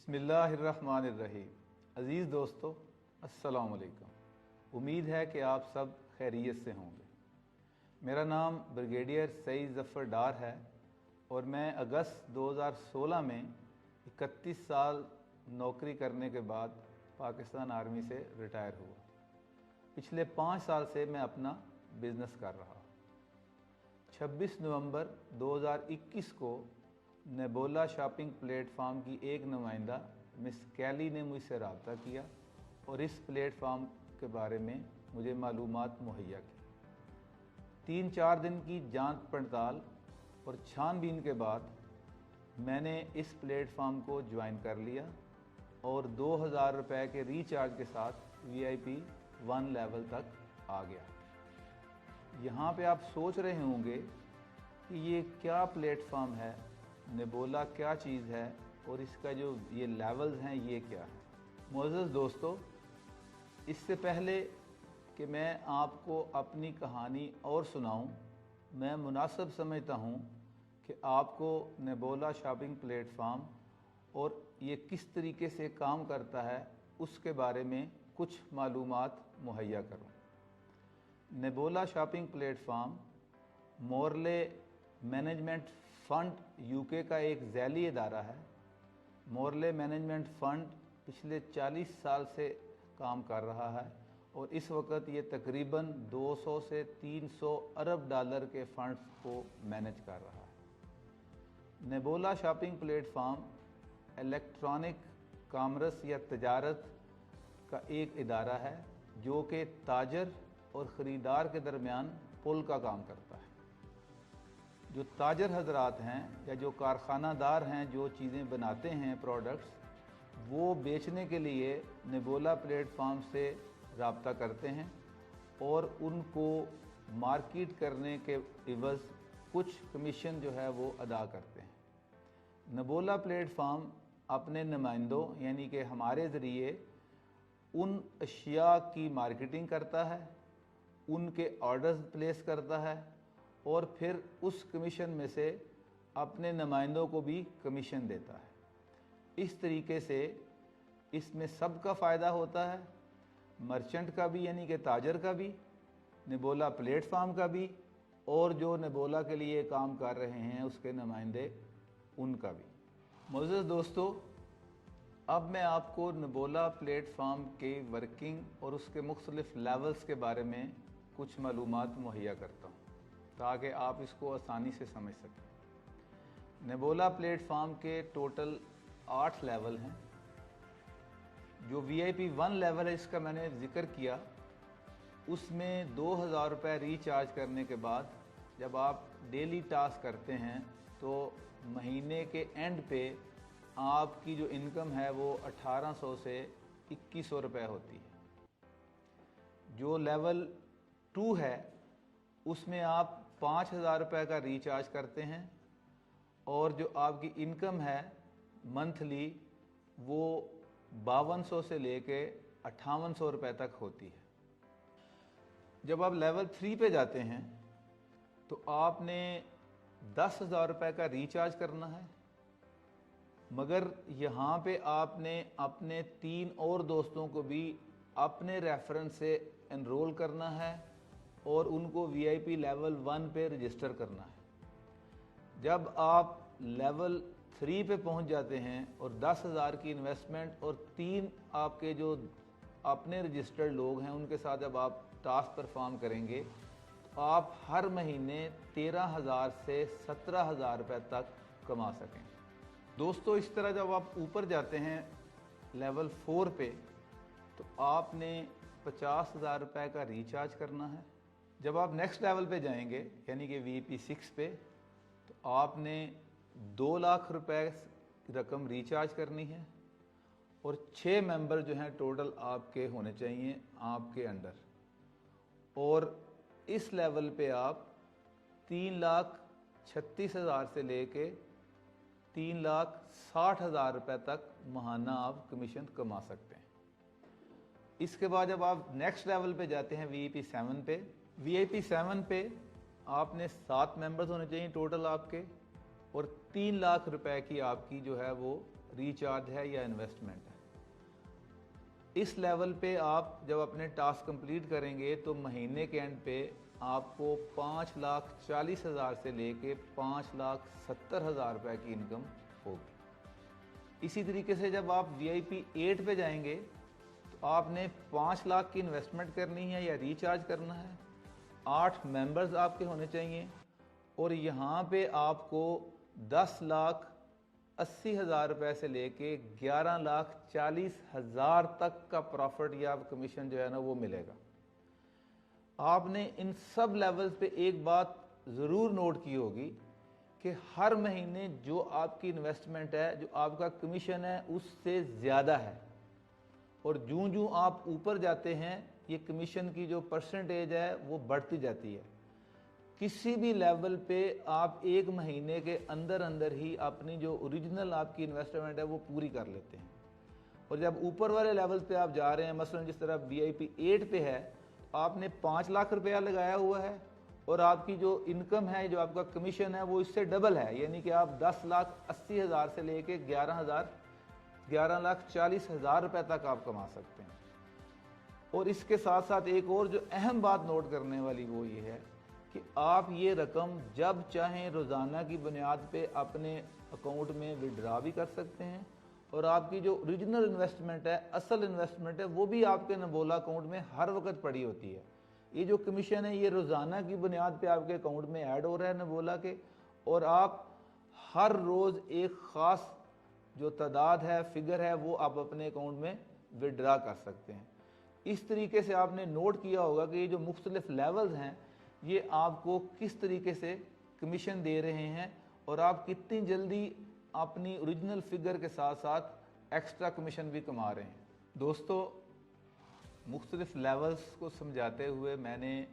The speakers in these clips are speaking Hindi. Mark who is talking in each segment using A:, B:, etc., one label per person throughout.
A: बिस्मिल्लाहिर्रहमानिर्रहीम। अज़ीज़ दोस्तों, अस्सलाम वालेकुम। उम्मीद है कि आप सब खैरियत से होंगे। मेरा नाम ब्रिगेडियर सईद ज़फ़र डार है और मैं अगस्त 2016 में 31 साल नौकरी करने के बाद पाकिस्तान आर्मी से रिटायर हुआ। पिछले 5 साल से मैं अपना बिज़नेस कर रहा। 26 नवंबर 2021 को नेबोला शॉपिंग प्लेटफार्म की एक नुमाइंदा मिस कैली ने मुझसे रब्ता किया और इस प्लेटफार्म के बारे में मुझे मालूमात मुहैया की। 3-4 दिन की जांच पड़ताल और छानबीन के बाद मैंने इस प्लेटफार्म को ज्वाइन कर लिया और 2000 रुपये के रिचार्ज के साथ VIP 1 लेवल तक आ गया। यहाँ पे आप सोच रहे होंगे कि ये क्या प्लेटफार्म है, नेबोला क्या चीज़ है और इसका जो ये लेवल्स हैं ये क्या है। मोअज़्ज़ज़ दोस्तों, इससे पहले कि मैं आपको अपनी कहानी और सुनाऊं, मैं मुनासिब समझता हूं कि आपको नेबोला शॉपिंग प्लेटफार्म और ये किस तरीके से काम करता है उसके बारे में कुछ मालूमात मुहैया करूं। नेबोला shopping platform Morley management fund UK का एक ज़ैली इदारा है। मोरले मैनेजमेंट फ़ंड पिछले 40 साल से काम कर रहा है और इस वक्त ये तकरीबन 200 से 300 अरब डॉलर के फ़ंड्स को मैनेज कर रहा है। Nebula shopping platform electronic commerce या तजारत का एक इदारा है जो कि ताजर और ख़रीदार के दरमियान पुल का काम करता है। जो ताजर हजरात हैं या जो कारखानादार हैं जो चीज़ें बनाते हैं प्रोडक्ट्स, वो बेचने के लिए नेबोला प्लेटफार्म से रब्ता करते हैं और उनको मार्केट करने के इवज़ कुछ कमीशन जो है वो अदा करते हैं। नेबोला प्लेटफार्म अपने नुमाइंदों यानी कि हमारे ज़रिए उन अशिया की मार्केटिंग करता है, उनके ऑर्डर्स प्लेस करता है और फिर उस कमीशन में से अपने नुमाइंदों को भी कमीशन देता है। इस तरीके से इसमें सबका फ़ायदा होता है, मर्चेंट का भी यानी कि ताजर का भी, नेबोला प्लेटफार्म का भी और जो नेबोला के लिए काम कर रहे हैं उसके नुमाइंदे उनका भी। मोअज़्ज़ज़ दोस्तों, अब मैं आपको नेबोला प्लेटफार्म के वर्किंग और उसके मुख्तलिफ लेवल्स के बारे में कुछ मालूमात मुहैया करता हूँ ताकि आप इसको आसानी से समझ सकें। नेबोला प्लेटफार्म के टोटल 8 लेवल हैं। जो VIP 1 लेवल है इसका मैंने ज़िक्र किया, उसमें 2000 रुपये रिचार्ज करने के बाद जब आप डेली टास्क करते हैं तो महीने के एंड पे आपकी जो इनकम है वो 1800 से 2100 रुपये होती है। जो लेवल 2 है उसमें आप 5000 रुपये का रिचार्ज करते हैं और जो आपकी इनकम है मंथली वो 5200 से लेके 5800 रुपये तक होती है। जब आप लेवल 3 पे जाते हैं तो आपने 10,000 रुपये का रिचार्ज करना है, मगर यहाँ पे आपने अपने 3 और दोस्तों को भी अपने रेफरेंस से एनरोल करना है और उनको VIP लेवल 1 पे रजिस्टर करना है। जब आप लेवल 3 पे पहुंच जाते हैं और 10,000 की इन्वेस्टमेंट और 3 आपके जो अपने रजिस्टर्ड लोग हैं उनके साथ जब आप टास्क परफॉर्म करेंगे तो आप हर महीने 13,000 से 17,000 रुपये तक कमा सकें। दोस्तों, इस तरह जब आप ऊपर जाते हैं लेवल 4 पे तो आपने 50,000 रुपये का रिचार्ज करना है। जब आप नेक्स्ट लेवल पे जाएंगे यानी कि VIP 6 पे तो आपने 2 लाख रुपए रकम रिचार्ज करनी है और 6 मेंबर जो हैं टोटल आपके होने चाहिए आपके अंडर। और इस लेवल पे आप 3,36,000 से लेके 3,60,000 रुपये तक माहाना आप कमीशन कमा सकते हैं। इसके बाद जब आप नेक्स्ट लेवल पे जाते हैं VIP 7 पे आपने 7 मेंबर्स होने चाहिए टोटल आपके और 3 लाख रुपए की आपकी जो है वो रिचार्ज है या इन्वेस्टमेंट है। इस लेवल पे आप जब अपने टास्क कंप्लीट करेंगे तो महीने के एंड पे आपको 5,40,000 से लेके 5,70,000 रुपये की इनकम होगी। इसी तरीके से जब आप VIP 8 पे जाएंगे तो आपने 5 लाख की इन्वेस्टमेंट करनी है या रिचार्ज करना है, 8 मेंबर्स आपके होने चाहिए और यहाँ पे आपको 10,80,000 रुपये से लेके 11,40,000 तक का प्रॉफिट या कमीशन जो है ना वो मिलेगा। आपने इन सब लेवल्स पे एक बात ज़रूर नोट की होगी कि हर महीने जो आपकी इन्वेस्टमेंट है, जो आपका कमीशन है, उससे ज़्यादा है और जूं जूं आप ऊपर जाते हैं ये कमीशन की जो परसेंटेज है वो बढ़ती जाती है। किसी भी लेवल पे आप एक महीने के अंदर अंदर ही अपनी जो ओरिजिनल आपकी इन्वेस्टमेंट है वो पूरी कर लेते हैं और जब ऊपर वाले लेवल पे आप जा रहे हैं, मसलन जिस तरह VIP 8 पे है, आपने 5 लाख रुपया लगाया हुआ है और आपकी जो इनकम है, जो आपका कमीशन है वो इससे डबल है, यानी कि आप 10,80,000 से लेके 11,40,000 रुपये तक आप कमा सकते हैं। और इसके साथ साथ एक और जो अहम बात नोट करने वाली वो ये है कि आप ये रकम जब चाहें रोज़ाना की बुनियाद पे अपने अकाउंट में विड्रा भी कर सकते हैं और आपकी जो ओरिजिनल इन्वेस्टमेंट है, असल इन्वेस्टमेंट है, वो भी आपके नबोला अकाउंट में हर वक्त पड़ी होती है। ये जो कमीशन है ये रोज़ाना की बुनियाद पे आपके अकाउंट में ऐड हो रहा है नबोला के और आप हर रोज़ एक ख़ास जो तादाद है, फिगर है, वो आप अपने अकाउंट में विड्रा कर सकते हैं। इस तरीके से आपने नोट किया होगा कि ये जो मुख्तलिफ लेवल्स हैं ये आपको किस तरीके से कमीशन दे रहे हैं और आप कितनी जल्दी अपनी ओरिजिनल फिगर के साथ साथ एक्स्ट्रा कमीशन भी कमा रहे हैं। दोस्तों, मुख्तलिफ लेवल्स को समझाते हुए मैंने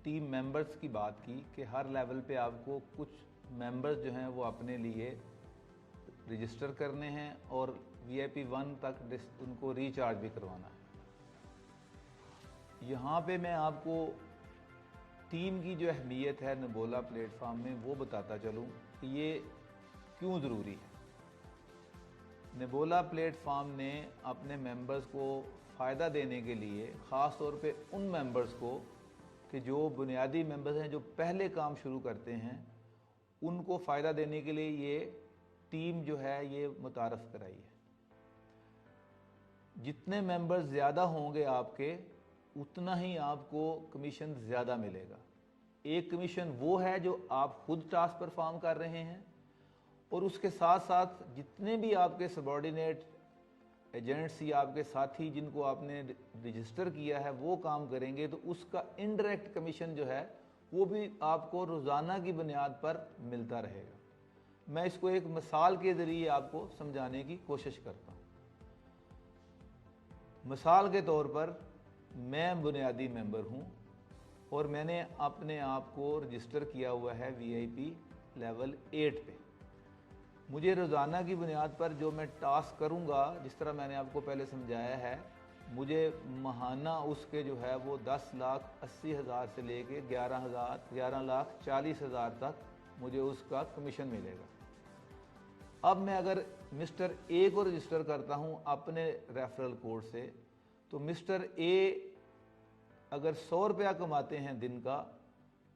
A: टीम मेंबर्स की बात की कि हर लेवल पे आपको कुछ मेंबर्स जो हैं वो अपने लिए रजिस्टर करने हैं और VIP 1 तक उनको रिचार्ज भी करवाना है। यहाँ पे मैं आपको टीम की जो अहमियत है नबोला प्लेटफॉर्म में वो बताता चलूँ कि ये क्यों ज़रूरी है। नबोला प्लेटफॉर्म ने अपने मेंबर्स को फ़ायदा देने के लिए ख़ास तौर पे उन मेंबर्स को कि जो बुनियादी मेंबर्स हैं, जो पहले काम शुरू करते हैं, उनको फ़ायदा देने के लिए ये टीम जो है ये मुतारफ़ कराई है। जितने मेंबर्स ज़्यादा होंगे आपके उतना ही आपको कमीशन ज़्यादा मिलेगा। एक कमीशन वो है जो आप खुद टास्क परफॉर्म कर रहे हैं और उसके साथ साथ जितने भी आपके सबॉर्डिनेट एजेंट्स या आपके साथी जिनको आपने रजिस्टर किया है वो काम करेंगे तो उसका इनडायरेक्ट कमीशन जो है वो भी आपको रोज़ाना की बुनियाद पर मिलता रहेगा। मैं इसको एक मिसाल के ज़रिए आपको समझाने की कोशिश करता हूँ। मिसाल के तौर पर मैं बुनियादी मेंबर हूं और मैंने अपने आप को रजिस्टर किया हुआ है VIP लेवल 8 पे। मुझे रोज़ाना की बुनियाद पर जो मैं टास्क करूंगा, जिस तरह मैंने आपको पहले समझाया है, मुझे माहाना उसके जो है वो 10,80,000 से लेके 11,40,000 तक मुझे उसका कमीशन मिलेगा। अब मैं अगर मिस्टर A को रजिस्टर करता हूं अपने रेफरल कोड से, तो मिस्टर A अगर 100 रुपया कमाते हैं दिन का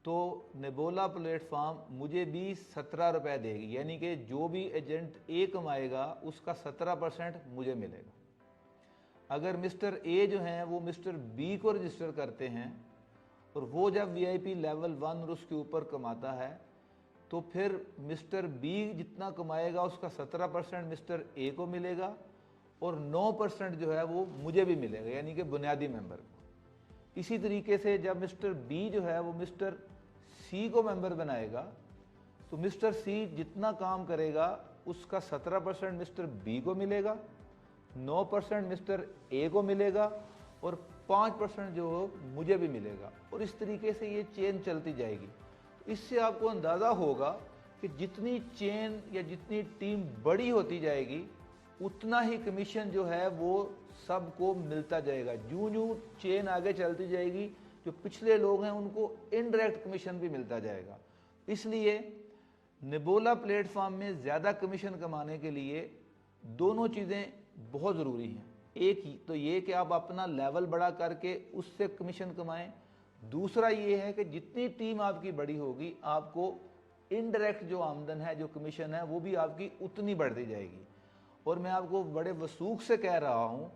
A: तो नबोला प्लेटफॉर्म मुझे भी 17 रुपये देगी, यानी कि जो भी एजेंट A कमाएगा उसका 17% मुझे मिलेगा। अगर मिस्टर A जो हैं वो मिस्टर B को रजिस्टर करते हैं और वो जब VIP लेवल 1 और उसके ऊपर कमाता है तो फिर मिस्टर B जितना कमाएगा उसका 17% मिस्टर A को मिलेगा और 9% जो है वो मुझे भी मिलेगा, यानी कि बुनियादी मेंबर को। इसी तरीके से जब मिस्टर B जो है वो मिस्टर C को मेंबर बनाएगा तो मिस्टर C जितना काम करेगा उसका 17% मिस्टर B को मिलेगा, 9% मिस्टर A को मिलेगा और 5% जो मुझे भी मिलेगा और इस तरीके से ये चेन चलती जाएगी। इससे आपको अंदाज़ा होगा कि जितनी चेन या जितनी टीम बड़ी होती जाएगी उतना ही कमीशन जो है वो सबको मिलता जाएगा। जूं जूं चेन आगे चलती जाएगी जो पिछले लोग हैं उनको इनडायरेक्ट कमीशन भी मिलता जाएगा। इसलिए नबोला प्लेटफॉर्म में ज़्यादा कमीशन कमाने के लिए दोनों चीज़ें बहुत ज़रूरी हैं। एक तो ये कि आप अपना लेवल बड़ा करके उससे कमीशन कमाएं, दूसरा ये है कि जितनी टीम आपकी बड़ी होगी आपको इनडायरेक्ट जो आमदन है, जो कमीशन है, वो भी आपकी उतनी बढ़ती जाएगी। और मैं आपको बड़े वसूख से कह रहा हूँ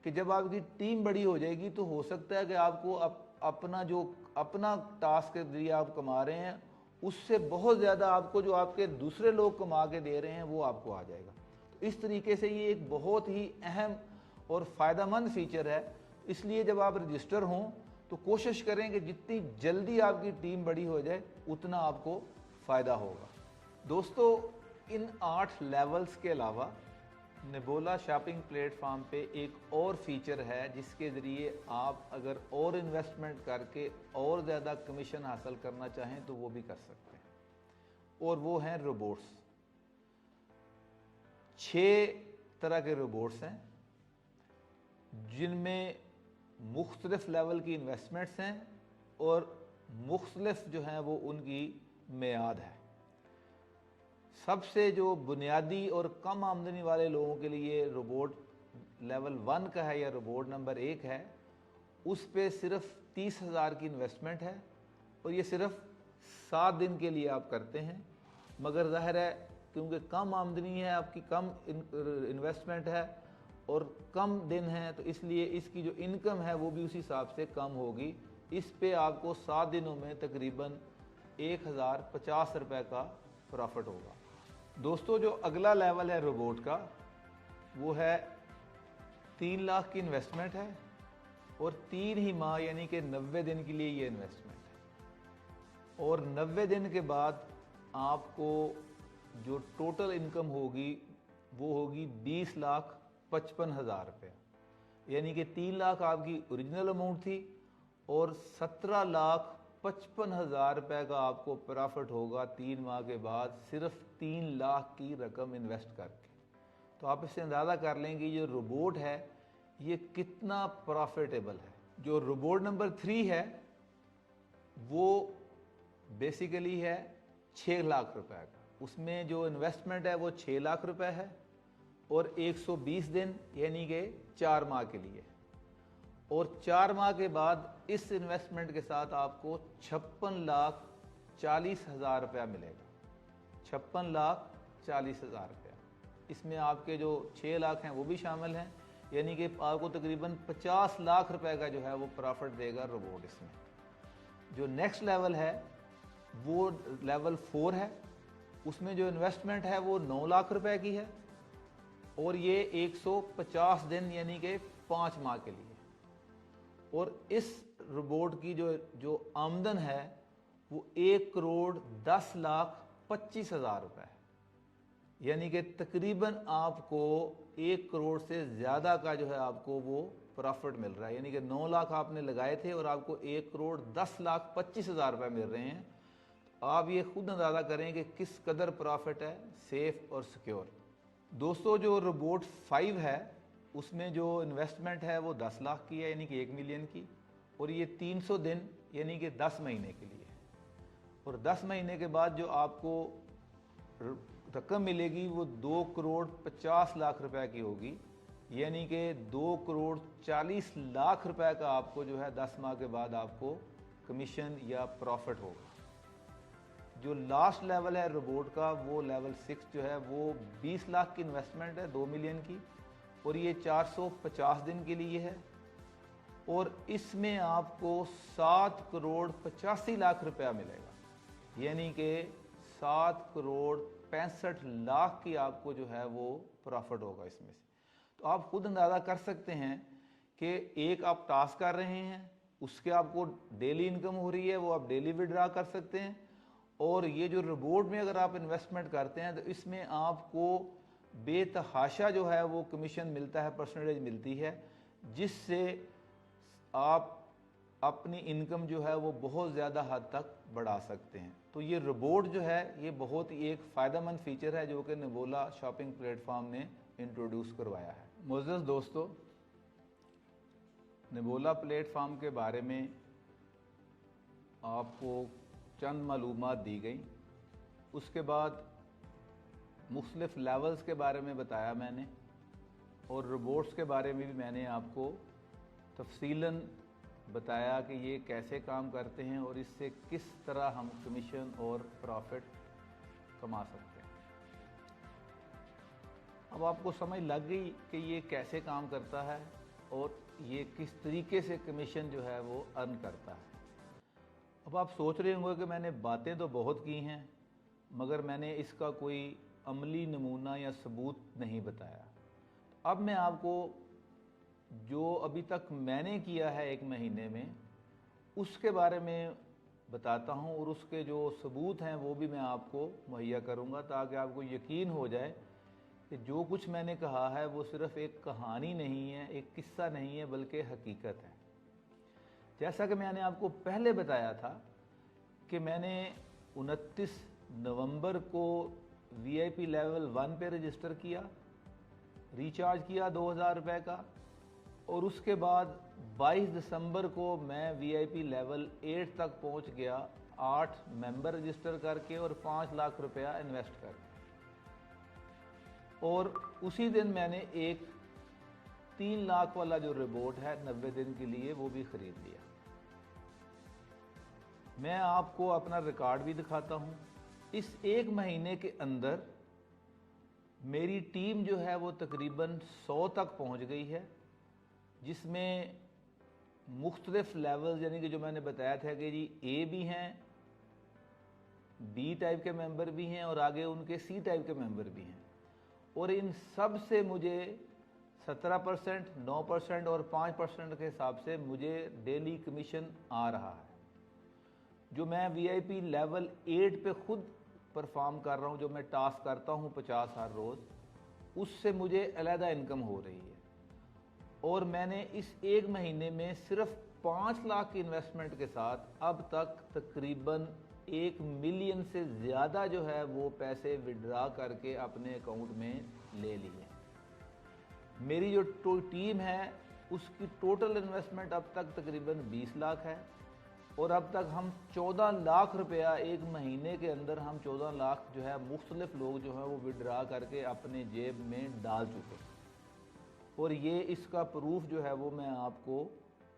A: कि जब आपकी टीम बड़ी हो जाएगी तो हो सकता है कि आपको अपना टास्क के जरिए आप कमा रहे हैं उससे बहुत ज़्यादा आपको जो आपके दूसरे लोग कमा के दे रहे हैं वो आपको आ जाएगा। तो इस तरीके से ये एक बहुत ही अहम और फ़ायदेमंद फीचर है। इसलिए जब आप रजिस्टर हों तो कोशिश करें कि जितनी जल्दी आपकी टीम बड़ी हो जाए उतना आपको फ़ायदा होगा। दोस्तों, इन 8 लेवल्स के अलावा नेबोला शॉपिंग प्लेटफॉर्म पे एक और फीचर है जिसके ज़रिए आप अगर और इन्वेस्टमेंट करके और ज़्यादा कमीशन हासिल करना चाहें तो वो भी कर सकते हैं, और वो हैं रोबोट्स। 6 तरह के रोबोट्स हैं जिनमें मुख्तलिफ लेवल की इन्वेस्टमेंट्स हैं और मुख्तलिफ जो हैं वो उनकी मियाद है। सबसे जो बुनियादी और कम आमदनी वाले लोगों के लिए रोबोट लेवल 1 का है या रोबोट नंबर 1 है, उस पे सिर्फ 30,000 की इन्वेस्टमेंट है और ये सिर्फ 7 दिन के लिए आप करते हैं। मगर ज़ाहिर है क्योंकि कम आमदनी है आपकी, कम इन्वेस्टमेंट है और कम दिन है, तो इसलिए इसकी जो इनकम है वो भी उस हिसाब से कम होगी। इस पे आपको 7 दिनों में तकरीबन 1050 रुपये का प्रॉफिट होगा। दोस्तों, जो अगला लेवल है रोबोट का वो है 3 लाख की इन्वेस्टमेंट है और 3 ही माह यानी कि 90 दिन के लिए ये इन्वेस्टमेंट है, और 90 दिन के बाद आपको जो टोटल इनकम होगी वो होगी 20,55,000 रुपये। यानी कि 3 लाख आपकी ओरिजिनल अमाउंट थी और 17,55,000 रुपये का आपको प्रॉफिट होगा 3 माह के बाद, सिर्फ 3 लाख की रकम इन्वेस्ट करके। तो आप इससे अंदाज़ा कर लें कि जो रोबोट है ये कितना प्रॉफिटेबल है। जो रोबोट नंबर 3 है वो बेसिकली है 6 लाख रुपए का। उसमें जो इन्वेस्टमेंट है वो 6 लाख रुपए है और 120 दिन यानी कि 4 माह के लिए, और 4 माह के बाद इस इन्वेस्टमेंट के साथ आपको 56,40,000 रुपया मिलेगा। 56,40,000 रुपया। इसमें आपके जो 6 लाख हैं वो भी शामिल हैं, यानी कि आपको तकरीबन 50 लाख रुपए का जो है वो प्रॉफिट देगा रोबोट इसमें। जो नेक्स्ट लेवल है वो लेवल 4 है। उसमें जो इन्वेस्टमेंट है वो 9 लाख रुपए की है और ये 150 दिन यानी कि 5 माह के लिए, और इस रोबोट की जो आमदन है वो 1,10,25,000 रुपए है। यानी कि तकरीबन आपको 1 करोड़ से ज़्यादा का जो है आपको वो प्रॉफिट मिल रहा है। यानी कि 9 लाख आपने लगाए थे और आपको 1,10,25,000 रुपये मिल रहे हैं। तो आप ये खुद अंदाज़ा करें कि किस कदर प्रॉफिट है, सेफ और सिक्योर। दोस्तों, जो रोबोट 5 है उसमें जो इन्वेस्टमेंट है वो 10 लाख की है यानी कि 1 मिलियन की, और ये 300 दिन यानी कि 10 महीने के लिए, और 10 महीने के बाद जो आपको रकम मिलेगी वो 2,50,00,000 रुपए की होगी। यानी कि 2,40,00,000 रुपए का आपको जो है 10 माह के बाद आपको कमीशन या प्रॉफिट होगा। जो लास्ट लेवल है रोबोट का वो लेवल 6 जो है वो 20 लाख की इन्वेस्टमेंट है 2 मिलियन की, और ये 450 दिन के लिए है, और इसमें आपको 7,85,00,000 रुपया मिलेगा। यानी कि 7,65,00,000 की आपको जो है वो प्रॉफिट होगा इसमें से। तो आप खुद अंदाज़ा कर सकते हैं कि एक आप टास्क कर रहे हैं उसके आपको डेली इनकम हो रही है, वो आप डेली विड्रा कर सकते हैं, और ये जो रोबोट में अगर आप इन्वेस्टमेंट करते हैं तो इसमें आपको बेतहाशा जो है वो कमीशन मिलता है, परसेंटेज मिलती है, जिससे आप अपनी इनकम जो है वो बहुत ज़्यादा हद तक बढ़ा सकते हैं। तो ये रोबोट जो है ये बहुत ही एक फ़ायदेमंद फीचर है जो कि नेबोला शॉपिंग प्लेटफॉर्म ने इंट्रोड्यूस करवाया है। मोअज़्ज़ज़ दोस्तों, नेबोला प्लेटफॉर्म के बारे में आपको चंद मालूमात दी गई। उसके बाद मुख्तलिफ लेवल्स के बारे में बताया मैंने, और रोबोट्स के बारे में भी मैंने आपको तफसीलन बताया कि ये कैसे काम करते हैं और इससे किस तरह हम कमीशन और प्रॉफिट कमा सकते हैं। अब आपको समझ लग गई कि ये कैसे काम करता है और ये किस तरीके से कमीशन जो है वो अर्न करता है। अब आप सोच रहे होंगे कि मैंने बातें तो बहुत की हैं मगर मैंने इसका कोई अमली नमूना या सबूत नहीं बताया। अब मैं आपको जो अभी तक मैंने किया है 1 महीने में उसके बारे में बताता हूं और उसके जो सबूत हैं वो भी मैं आपको मुहैया करूंगा ताकि आपको यकीन हो जाए कि जो कुछ मैंने कहा है वो सिर्फ एक कहानी नहीं है, एक किस्सा नहीं है, बल्कि हकीकत है। जैसा कि मैंने आपको पहले बताया था कि मैंने 29 नवंबर को VIP लेवल 1 पे रजिस्टर किया, रिचार्ज किया 2000 रुपये का, और उसके बाद 22 दिसंबर को मैं VIP लेवल 8 तक पहुंच गया 8 मेंबर रजिस्टर करके और 5 लाख रुपया इन्वेस्ट करके। और उसी दिन मैंने एक 3 लाख वाला जो रोबोट है 90 दिन के लिए वो भी खरीद लिया। मैं आपको अपना रिकॉर्ड भी दिखाता हूं। इस 1 महीने के अंदर मेरी टीम जो है वो तकरीबन 100 तक पहुंच गई है, जिसमें मुख्तलिफ लेवल यानी कि जो मैंने बताया था कि जी A भी हैं, B टाइप के मेंबर भी हैं और आगे उनके C टाइप के मेंबर भी हैं। और इन सब से मुझे 17%, 9% और 5% के हिसाब से मुझे डेली कमीशन आ रहा है। जो मैं VIP लेवल 8 पे खुद परफॉर्म कर रहा हूँ, जो मैं टास्क करता हूँ 50 हर रोज़, उससे मुझे अलहदा इनकम हो रही है। और मैंने इस 1 महीने में सिर्फ 5 लाख की इन्वेस्टमेंट के साथ अब तक तकरीबन 1 मिलियन से ज़्यादा जो है वो पैसे विड्रा करके अपने अकाउंट में ले लिए। मेरी जो टीम है उसकी टोटल इन्वेस्टमेंट अब तक तकरीबन 20 लाख है और अब तक हम 14 लाख रुपया 1 महीने के अंदर हम 14 लाख जो है मुख्तलिफ लोग जो हैं वो विड्रा करके अपने जेब में डाल चुके हैं। और ये इसका प्रूफ जो है वो मैं आपको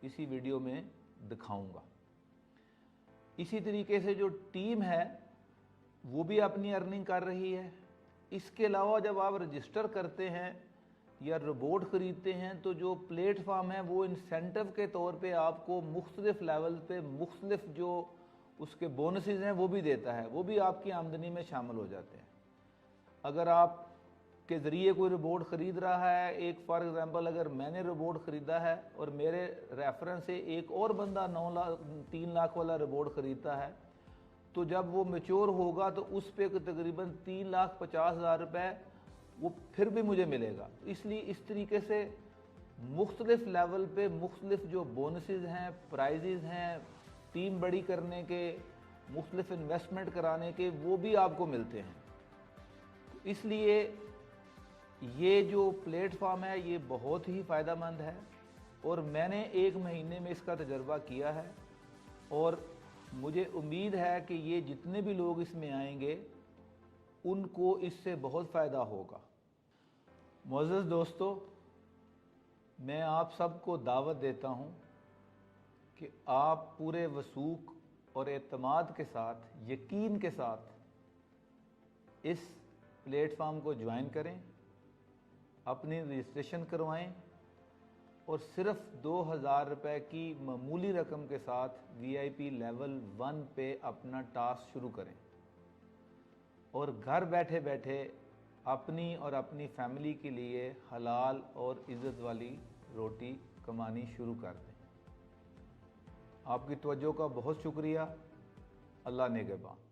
A: इसी वीडियो में दिखाऊंगा। इसी तरीके से जो टीम है वो भी अपनी अर्निंग कर रही है। इसके अलावा जब आप रजिस्टर करते हैं या रोबोट ख़रीदते हैं तो जो प्लेटफॉर्म है वो इंसेंटिव के तौर पे आपको मुख्तलिफ लेवल पे मुख्तलिफ जो उसके बोनसेस हैं वो भी देता है, वो भी आपकी आमदनी में शामिल हो जाते हैं। अगर आप के ज़रिए कोई रोबोट ख़रीद रहा है, एक फॉर एग्ज़ाम्पल अगर मैंने रोबोट ख़रीदा है और मेरे रेफरेंस से एक और बंदा 3 लाख वाला रोबोट ख़रीदता है, तो जब वो मैच्योर होगा तो उस पर तकरीबन 3,50,000 रुपये वो फिर भी मुझे मिलेगा। इसलिए इस तरीके से मुख्तलिफ लेवल पे मुख्तलिफ जो बोनसेस हैं, प्राइजेज़ हैं, टीम बड़ी करने के, मुख्तलिफ इन्वेस्टमेंट कराने के, वो भी आपको मिलते हैं। इसलिए ये जो प्लेटफॉर्म है ये बहुत ही फ़ायदेमंद है और मैंने 1 महीने में इसका तजर्बा किया है और मुझे उम्मीद है कि ये जितने भी लोग इसमें आएंगे उनको इससे बहुत फ़ायदा होगा। मुअज़्ज़ज़ दोस्तों, मैं आप सबको दावत देता हूँ कि आप पूरे वसूख और एतमाद के साथ, यकीन के साथ इस प्लेटफॉर्म को ज्वाइन करें, अपनी रजिस्ट्रेशन करवाएं और सिर्फ 2000 रुपये की मामूली रकम के साथ VIP लेवल 1 पे अपना टास्क शुरू करें और घर बैठे बैठे अपनी और अपनी फैमिली के लिए हलाल और इज़्ज़त वाली रोटी कमानी शुरू कर दें। आपकी तवज्जो का बहुत शुक्रिया। अल्लाह नेगहबान।